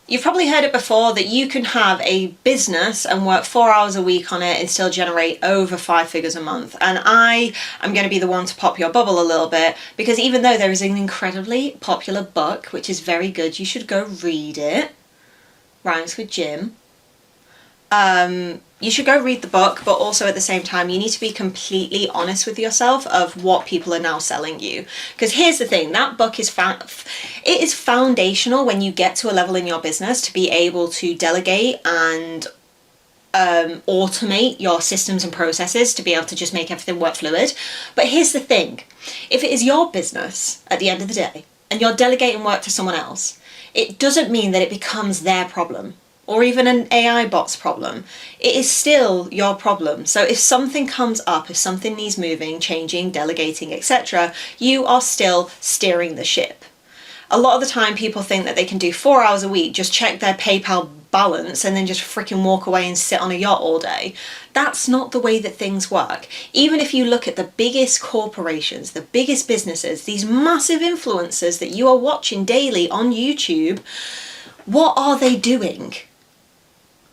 You've probably heard it before that you can have a business and work 4 hours a week on it and still generate over 5 figures a month. And I am going to be the one to pop your bubble a little bit, because even though there is an incredibly popular book, which is very good, you should go read it. Rhymes with Jim. You should go read the book, but also at the same time, you need to be completely honest with yourself of what people are now selling you. Because here's the thing, that book is it is foundational when you get to a level in your business to be able to delegate and automate your systems and processes to be able to just make everything work fluid. But here's the thing, if it is your business at the end of the day and you're delegating work to someone else, it doesn't mean that it becomes their problem, or even an AI bot's problem. It is still your problem. So if something comes up, if something needs moving, changing, delegating, etc., you are still steering the ship. A lot of the time people think that they can do 4 hours a week, just check their PayPal balance and then just freaking walk away and sit on a yacht all day. That's not the way that things work. Even if you look at the biggest corporations, the biggest businesses, these massive influencers that you are watching daily on YouTube, what are they doing?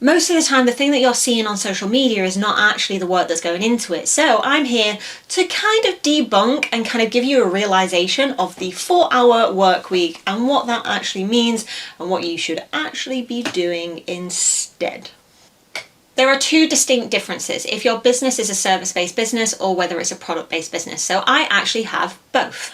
Most of the time, the thing that you're seeing on social media is not actually the work that's going into it. So I'm here to kind of debunk and kind of give you a realization of the 4-hour work week and what that actually means and what you should actually be doing instead. There are two distinct differences if your business is a service-based business or whether it's a product-based business. So I actually have both.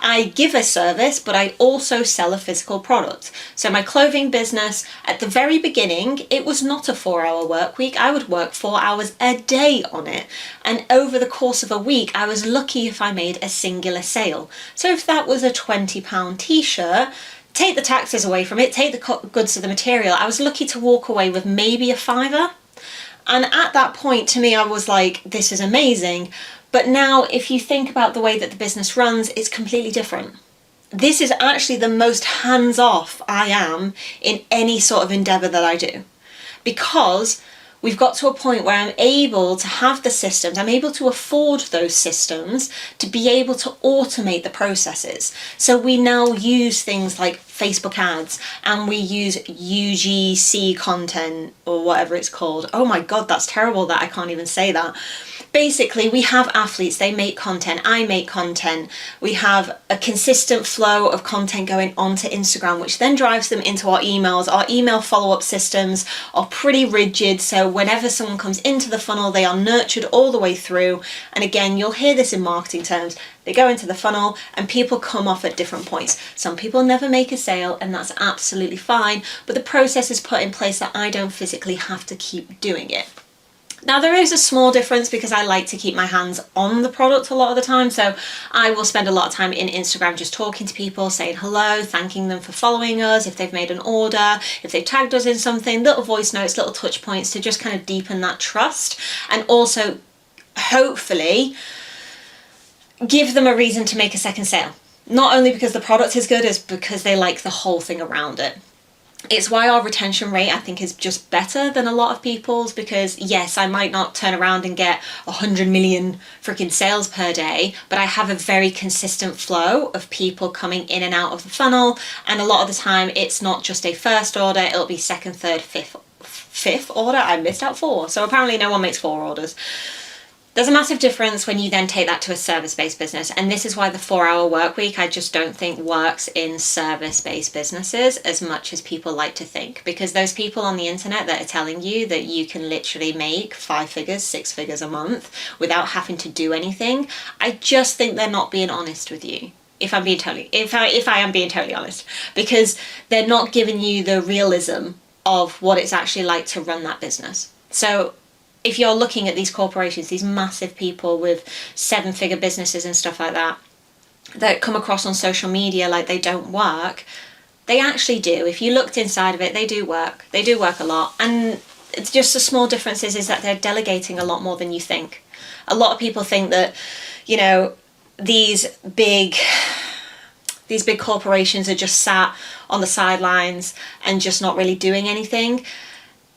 I give a service, but I also sell a physical product. So my clothing business, at the very beginning, it was not a 4-hour work week. I would work 4 hours a day on it. And over the course of a week, I was lucky if I made a singular sale. So if that was a £20 t-shirt, take the taxes away from it, take the goods of the material, I was lucky to walk away with maybe a £5. And at that point, to me, I was like, this is amazing. But now, if you think about the way that the business runs, it's completely different. This is actually the most hands-off I am in any sort of endeavour that I do. Because we've got to a point where I'm able to have the systems, I'm able to afford those systems to be able to automate the processes. So we now use things like Facebook ads and we use UGC content or whatever it's called. Oh my God, that's terrible that I can't even say that. Basically, we have athletes, they make content, I make content. We have a consistent flow of content going onto Instagram, which then drives them into our emails. Our email follow-up systems are pretty rigid, so whenever someone comes into the funnel, they are nurtured all the way through. And again, you'll hear this in marketing terms. They go into the funnel and people come off at different points. Some people never make a sale, and that's absolutely fine, but the process is put in place that I don't physically have to keep doing it. Now there is a small difference because I like to keep my hands on the product a lot of the time, so I will spend a lot of time in Instagram just talking to people, saying hello, thanking them for following us, if they've made an order, if they've tagged us in something, little voice notes, little touch points to just kind of deepen that trust and also hopefully give them a reason to make a second sale. Not only because the product is good, it's because they like the whole thing around it. It's why our retention rate, I think, is just better than a lot of people's, because yes, I might not turn around and get 100 million freaking sales per day, but I have a very consistent flow of people coming in and out of the funnel. And a lot of the time it's not just a first order, it'll be second, third, fifth order. I missed out 4. So apparently no one makes 4 orders. There's a massive difference when you then take that to a service-based business, and this is why the 4-hour work week I just don't think works in service-based businesses as much as people like to think, because those people on the internet that are telling you that you can literally make 5 figures, 6 figures a month without having to do anything, I just think they're not being honest with you. If I am being totally honest, because they're not giving you the realism of what it's actually like to run that business. So if you're looking at these corporations, these massive people with 7-figure businesses and stuff like that, that come across on social media like they don't work, they actually do. If you looked inside of it, they do work. They do work a lot. And it's just the small differences is that they're delegating a lot more than you think. A lot of people think that, you know, these big corporations are just sat on the sidelines and just not really doing anything.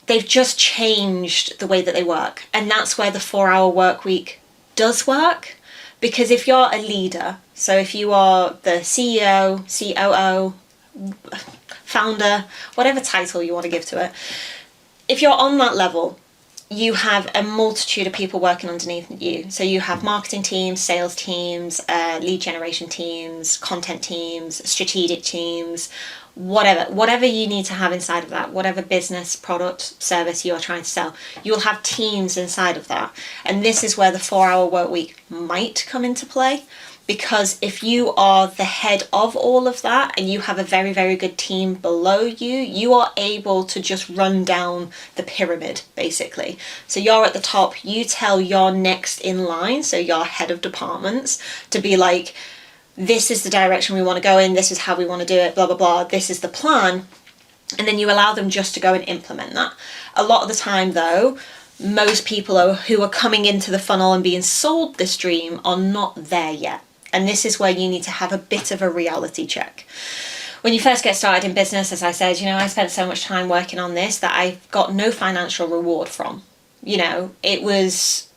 They've just changed the way that they work. And that's where the 4-hour work week does work. Because if you're a leader, so if you are the CEO, COO, founder, whatever title you want to give to it. If you're on that level, you have a multitude of people working underneath you. So you have marketing teams, sales teams, lead generation teams, content teams, strategic teams, whatever you need to have inside of that, whatever business, product, service you're trying to sell, you'll have teams inside of that. And this is where the 4-hour work week might come into play. Because if you are the head of all of that and you have a very, very good team below you, you are able to just run down the pyramid, basically. So you're at the top, you tell your next in line, so your head of departments, to be like, this is the direction we want to go in, this is how we want to do it, blah, blah, blah, this is the plan. And then you allow them just to go and implement that. A lot of the time, though, most people who are coming into the funnel and being sold this dream are not there yet. And this is where you need to have a bit of a reality check. When you first get started in business, as I said, I spent so much time working on this that I got no financial reward from. It was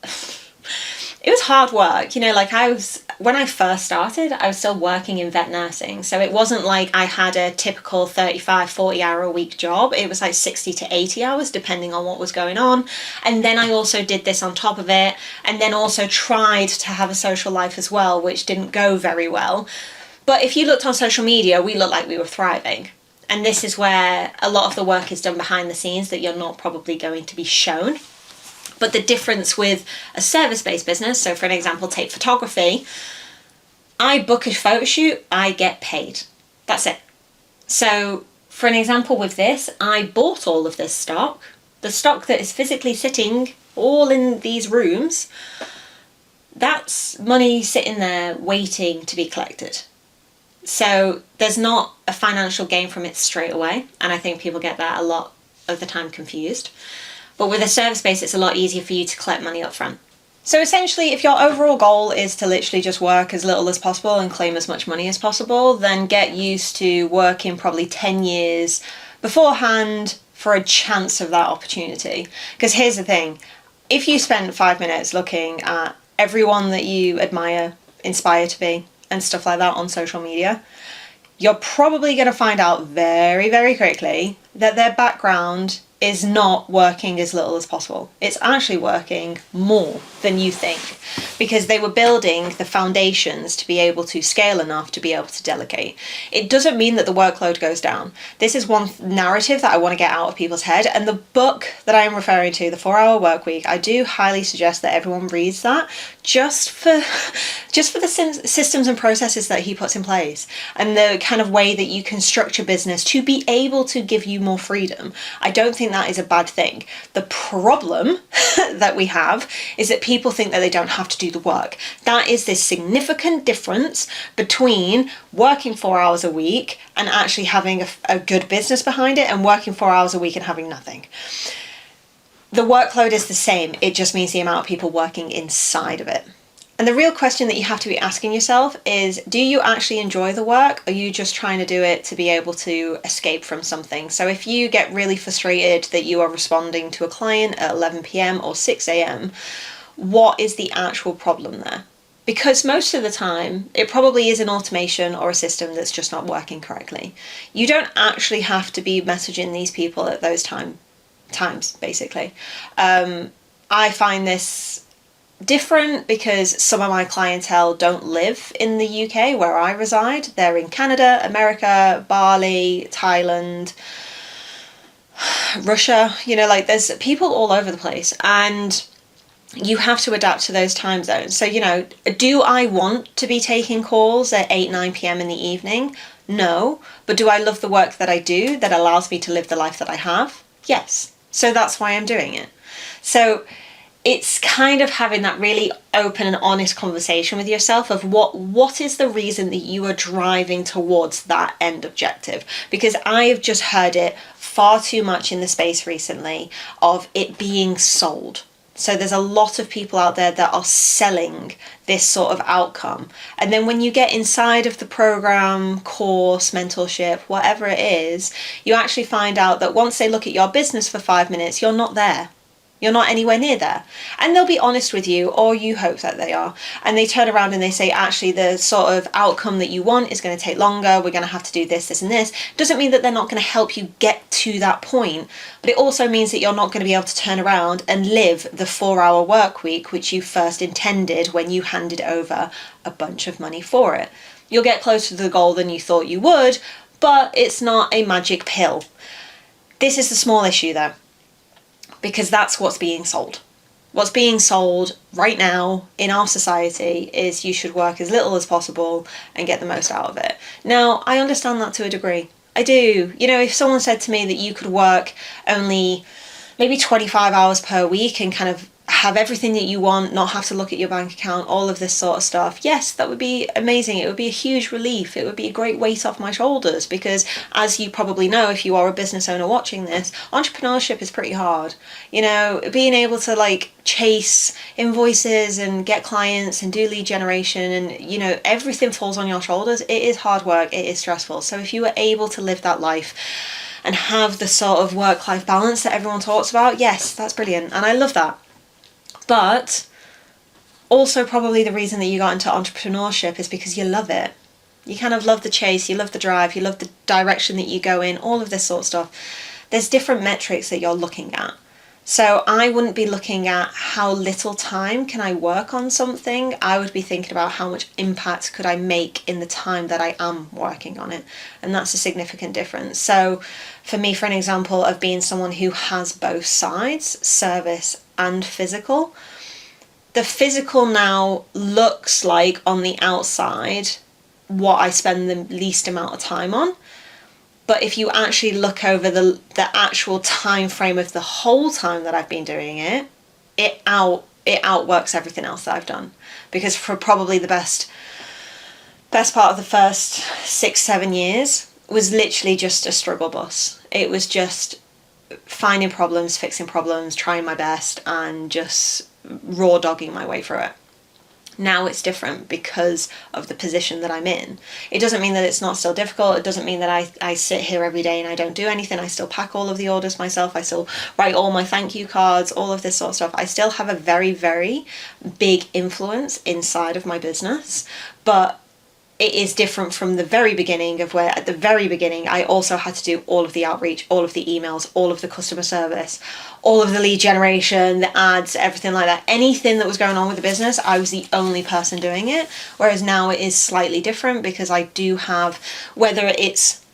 hard work. When I first started, I was still working in vet nursing. So it wasn't like I had a typical 35, 40 hour a week job. It was like 60 to 80 hours, depending on what was going on. And then I also did this on top of it, and then also tried to have a social life as well, which didn't go very well. But if you looked on social media, we looked like we were thriving. And this is where a lot of the work is done behind the scenes that you're not probably going to be shown. But the difference with a service-based business, so for an example, take photography, I book a photo shoot, I get paid. That's it. So for an example with this, I bought all of this stock, the stock that is physically sitting all in these rooms, that's money sitting there waiting to be collected. So there's not a financial gain from it straight away, and I think people get that a lot of the time confused. But with a service base, it's a lot easier for you to collect money up front. So essentially, if your overall goal is to literally just work as little as possible and claim as much money as possible, then get used to working probably 10 years beforehand for a chance of that opportunity. Because here's the thing, if you spend 5 minutes looking at everyone that you admire, inspire to be, and stuff like that on social media, you're probably going to find out very, very quickly that their background is not working as little as possible. It's actually working more than you think, because they were building the foundations to be able to scale enough to be able to delegate. It doesn't mean that the workload goes down. This is one narrative that I want to get out of people's head, and the book that I am referring to, the 4-hour work week, I do highly suggest that everyone reads that just for the systems and processes that he puts in place, and the kind of way that you can structure business to be able to give you more freedom. I don't think that is a bad thing. The problem that we have is that people think that they don't have to do the work. That is this significant difference between working 4 hours a week and actually having a good business behind it, and working 4 hours a week and having nothing. The workload is the same, it just means the amount of people working inside of it. And the real question that you have to be asking yourself is, do you actually enjoy the work? Or are you just trying to do it to be able to escape from something? So if you get really frustrated that you are responding to a client at 11 p.m. or 6 a.m., what is the actual problem there? Because most of the time, it probably is an automation or a system that's just not working correctly. You don't actually have to be messaging these people at those times, basically. I find this different because some of my clientele don't live in the UK where I reside. They're in Canada, America, Bali, Thailand, Russia, there's people all over the place, and you have to adapt to those time zones. So, do I want to be taking calls at 8, 9 p.m. in the evening? No. But do I love the work that I do that allows me to live the life that I have? Yes. So that's why I'm doing it. So it's kind of having that really open and honest conversation with yourself of what is the reason that you are driving towards that end objective. Because I have just heard it far too much in the space recently of it being sold. So there's a lot of people out there that are selling this sort of outcome. And then when you get inside of the program, course, mentorship, whatever it is, you actually find out that once they look at your business for 5 minutes, you're not there. You're not anywhere near there. And they'll be honest with you, or you hope that they are. And they turn around and they say, actually, the sort of outcome that you want is going to take longer. We're going to have to do this, this, and this. Doesn't mean that they're not going to help you get to that point. But it also means that you're not going to be able to turn around and live the 4-hour work week, which you first intended when you handed over a bunch of money for it. You'll get closer to the goal than you thought you would, but it's not a magic pill. This is the small issue, though, because that's what's being sold. What's being sold right now in our society is you should work as little as possible and get the most out of it. Now, I understand that to a degree. I do. You know, if someone said to me that you could work only maybe 25 hours per week and kind of have everything that you want, not have to look at your bank account, all of this sort of stuff, yes, that would be amazing. It would be a huge relief. It would be a great weight off my shoulders, because as you probably know, if you are a business owner watching this, entrepreneurship is pretty hard. You know, being able to like chase invoices and get clients and do lead generation, and you know, everything falls on your shoulders. It is hard work. It is stressful. So if you were able to live that life and have the sort of work-life balance that everyone talks about, yes, that's brilliant. And I love that. But also probably the reason that you got into entrepreneurship is because you love it. You kind of love the chase, you love the drive, you love the direction that you go in, all of this sort of stuff. There's different metrics that you're looking at. So I wouldn't be looking at how little time can I work on something. I would be thinking about how much impact could I make in the time that I am working on it. And that's a significant difference. So for me, for an example of being someone who has both sides, service and physical, the physical now looks like on the outside what I spend the least amount of time on. But if you actually look over the actual time frame of the whole time that I've been doing it, it outworks everything else that I've done. Because for probably the best part of the first 6-7 years was literally just a struggle bus. It was just finding problems, fixing problems, trying my best, and just raw dogging my way through it. Now it's different because of the position that I'm in. It doesn't mean that it's not still difficult. It doesn't mean that I sit here every day and I don't do anything. I still pack all of the orders myself. I still write all my thank you cards, all of this sort of stuff. I still have a very, very big influence inside of my business, but it is different from the very beginning, of where at the very beginning I also had to do all of the outreach, all of the emails, all of the customer service, all of the lead generation, the ads, everything like that. Anything that was going on with the business, I was the only person doing it. Whereas now it is slightly different, because I do have, whether it's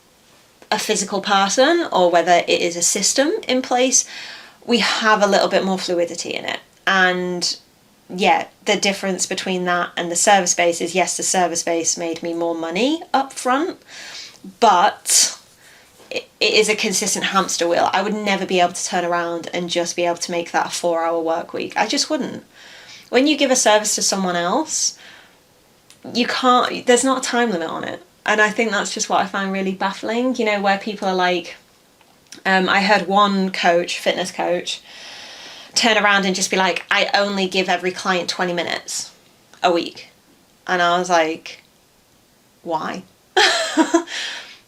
a physical person or whether it is a system in place, we have a little bit more fluidity in it. And yeah, the difference between that and the service base is, yes, the service base made me more money up front, but it is a consistent hamster wheel. I would never be able to turn around and just be able to make that a 4-hour work week. I just wouldn't. When you give a service to someone else, you can't, there's not a time limit on it. And I think that's just what I find really baffling, you know, where people are like, I heard one coach, fitness coach, turn around and just be like, I only give every client 20 minutes a week. And I was like, why? I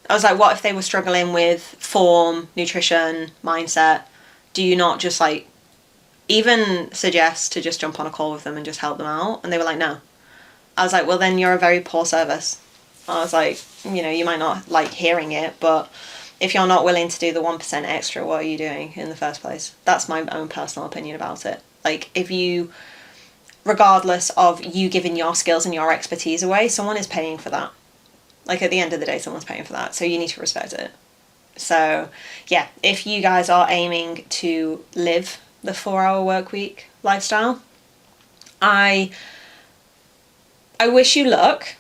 was like, what if they were struggling with form, nutrition, mindset? Do you not just like even suggest to just jump on a call with them and just help them out? And they were like, no. I was like, well, then you're a very poor service. I was like, you know, you might not like hearing it, but if you're not willing to do the 1% extra, what are you doing in the first place? That's my own personal opinion about it. Like, if you, regardless of you giving your skills and your expertise away, someone is paying for that. Like, at the end of the day, someone's paying for that. So you need to respect it. So, yeah, if you guys are aiming to live the 4-hour work week lifestyle, I wish you luck.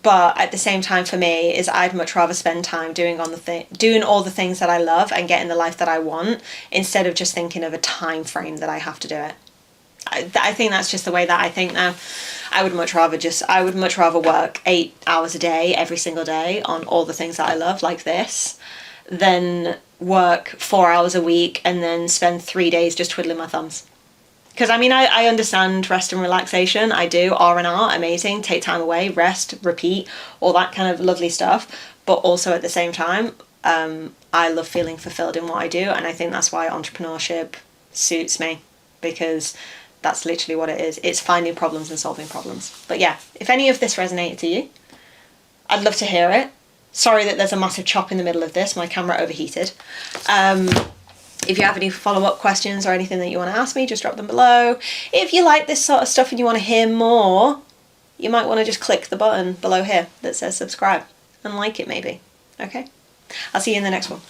But at the same time, for me, is I'd much rather spend time doing all the things that I love and getting the life that I want, instead of just thinking of a time frame that I have to do it. I think that's just the way that I think now. I would much rather work 8 hours a day every single day on all the things that I love, like this, than work 4 hours a week and then spend 3 days just twiddling my thumbs. Because, I mean, I understand rest and relaxation. I do. R&R, amazing. Take time away, rest, repeat, all that kind of lovely stuff. But also at the same time, I love feeling fulfilled in what I do. And I think that's why entrepreneurship suits me, because that's literally what it is. It's finding problems and solving problems. But yeah, if any of this resonated to you, I'd love to hear it. Sorry that there's a massive chop in the middle of this. My camera overheated. If you have any follow-up questions or anything that you want to ask me, just drop them below. If you like this sort of stuff and you want to hear more, you might want to just click the button below here that says subscribe and like it maybe. Okay? I'll see you in the next one.